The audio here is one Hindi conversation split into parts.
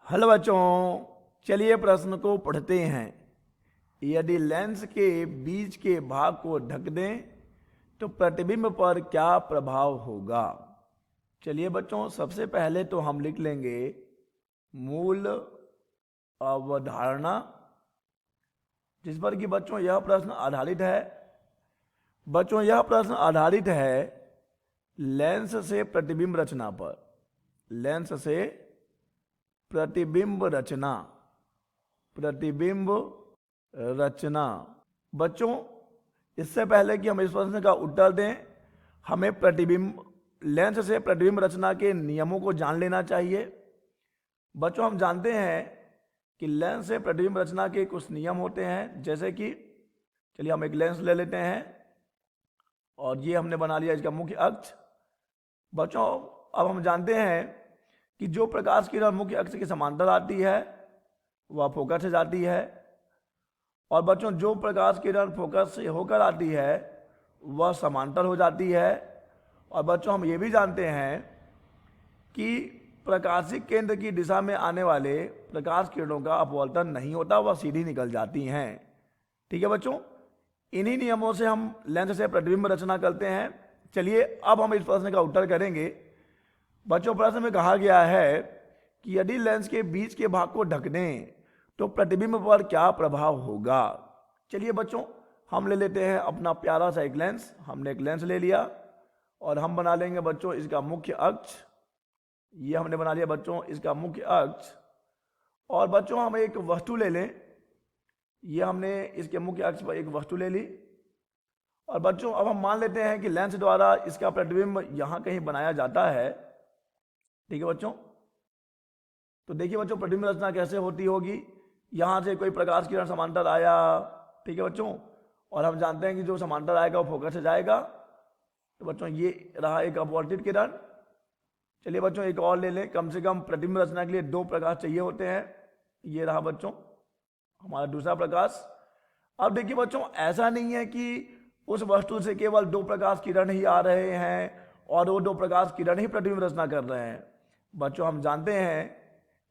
हेलो बच्चों, चलिए प्रश्न को पढ़ते हैं। यदि लेंस के बीच के भाग को ढक दें तो प्रतिबिंब पर क्या प्रभाव होगा। चलिए बच्चों, सबसे पहले तो हम लिख लेंगे मूल अवधारणा, जिस पर कि बच्चों यह प्रश्न आधारित है। बच्चों यह प्रश्न आधारित है लेंस से प्रतिबिंब रचना पर। लेंस से प्रतिबिंब रचना, प्रतिबिंब रचना। बच्चों इससे पहले कि हम इस प्रश्न का उत्तर दें, हमें लेंस से प्रतिबिंब रचना के नियमों को जान लेना चाहिए। बच्चों हम जानते हैं कि लेंस से प्रतिबिंब रचना के कुछ नियम होते हैं, जैसे कि चलिए हम एक लेंस ले लेते हैं और ये हमने बना लिया इसका मुख्य अक्ष। बच्चों अब हम जानते हैं कि जो प्रकाश किरण मुख्य अक्ष के समांतर आती है वह फोकस से जाती है, और बच्चों जो प्रकाश किरण फोकस से होकर आती है वह समांतर हो जाती है। और बच्चों हम ये भी जानते हैं कि प्रकाशिक केंद्र की दिशा में आने वाले प्रकाश किरणों का अपवर्तन नहीं होता, वह सीधी निकल जाती हैं। ठीक है बच्चों, इन्हीं नियमों से हम लेंस से प्रतिबिंब रचना करते हैं। चलिए अब हम इस प्रश्न का उत्तर करेंगे। बच्चों प्रश्न में कहा गया है कि यदि लेंस के बीच के भाग को ढक दें तो प्रतिबिंब पर क्या प्रभाव होगा। चलिए बच्चों हम ले लेते हैं अपना प्यारा सा एक लेंस। हमने एक लेंस ले लिया और हम बना लेंगे बच्चों इसका मुख्य अक्ष। ये हमने बना लिया बच्चों इसका मुख्य अक्ष। और बच्चों हम एक वस्तु ले लें, ये हमने इसके मुख्य अक्ष पर एक वस्तु ले ली। और बच्चों अब हम मान लेते हैं कि लेंस द्वारा इसका प्रतिबिंब यहाँ कहीं बनाया जाता है। ठीक है बच्चों, तो देखिए बच्चों प्रतिबिंब रचना कैसे होती होगी। यहाँ से कोई प्रकाश किरण समांतर आया, ठीक है बच्चों, और हम जानते हैं कि जो समांतर आएगा वो फोकस से जाएगा। तो बच्चों ये रहा एक अपवर्तित किरण। चलिए बच्चों एक और ले लें, कम से कम प्रतिबिंब रचना के लिए दो प्रकाश चाहिए होते हैं। ये रहा बच्चों हमारा दूसरा प्रकाश। अब देखिए बच्चों ऐसा नहीं है कि उस वस्तु से केवल दो प्रकाश किरण ही आ रहे हैं और वो दो प्रकाश किरण ही प्रतिबिंब रचना कर रहे हैं। बच्चों हम जानते हैं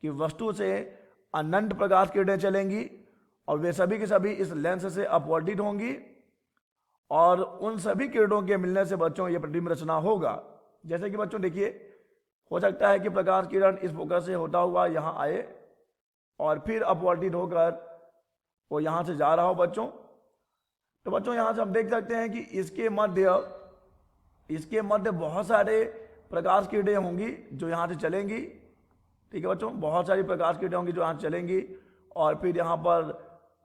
कि वस्तु से अनंत प्रकाश किरणें चलेंगी और वे सभी की सभी इस लेंस से अपवर्तित होंगी, और उन सभी किरणों के मिलने से बच्चों ये प्रतिबिंब रचना होगा। जैसे कि बच्चों देखिए हो सकता है कि प्रकाश किरण इस फोकस से होता हुआ यहाँ आए और फिर अपवर्तित होकर वो यहाँ से जा रहा हो बच्चों। तो बच्चों यहाँ से हम देख सकते हैं कि इसके मध्य बहुत सारे प्रकाश किरणें होंगी जो यहाँ से चलेंगी। ठीक है बच्चों, बहुत सारी प्रकाश किरणें होंगी जो यहाँ चलेंगी और फिर यहाँ पर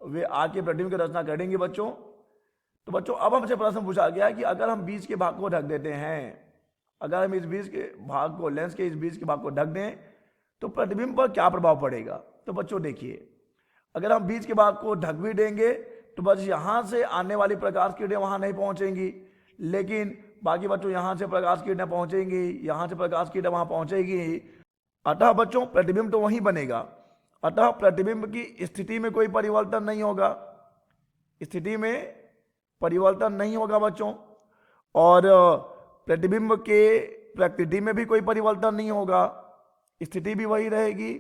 वे आके प्रतिबिंब की रचना करेंगी बच्चों। तो बच्चों अब हमसे प्रश्न पूछा गया कि अगर हम बीच के भाग को ढक देते हैं, अगर हम इस बीच के भाग को, लेंस के इस बीच के भाग को ढक दें तो प्रतिबिंब पर क्या प्रभाव पड़ेगा। तो बच्चों देखिए, अगर हम बीच के भाग को ढक भी देंगे तो बस यहाँ से आने वाली प्रकाश किरणें वहाँ नहीं पहुँचेंगी, लेकिन बाकी बच्चों यहाँ से प्रकाश किरणें पहुँचेंगी, यहाँ से प्रकाश किरणें वहाँ पहुँचेगी। अतः बच्चों प्रतिबिंब तो वहीं बनेगा। अतः प्रतिबिंब की स्थिति में कोई परिवर्तन नहीं होगा, स्थिति में परिवर्तन नहीं होगा बच्चों। और प्रतिबिंब के प्रकृति में भी कोई परिवर्तन नहीं होगा, स्थिति भी वही रहेगी,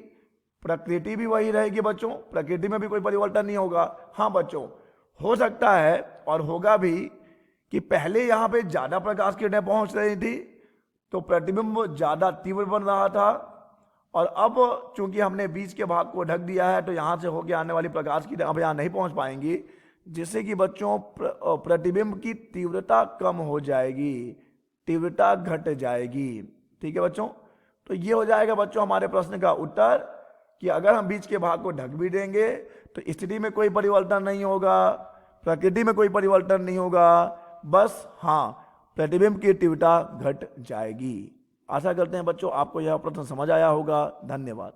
प्रकृति भी वही रहेगी बच्चों, प्रकृति में भी कोई परिवर्तन नहीं होगा। हाँ बच्चों हो सकता है और होगा भी कि पहले यहाँ पे ज़्यादा प्रकाश किरणें पहुँच रही थी तो प्रतिबिंब ज़्यादा तीव्र बन रहा था, और अब चूंकि हमने बीच के भाग को ढक दिया है तो यहाँ से होकर आने वाली प्रकाश किरणें अब यहाँ नहीं पहुँच पाएंगी, जिससे कि बच्चों प्रतिबिंब की तीव्रता कम हो जाएगी, तीव्रता घट जाएगी। ठीक है बच्चों, तो ये हो जाएगा बच्चों हमारे प्रश्न का उत्तर कि अगर हम बीच के भाग को ढक भी देंगे तो स्थिति में कोई परिवर्तन नहीं होगा, प्रकृति में कोई परिवर्तन नहीं होगा, बस हाँ प्रतिबिंब की तीव्रता घट जाएगी। आशा करते हैं बच्चों आपको यह प्रश्न समझ आया होगा। धन्यवाद।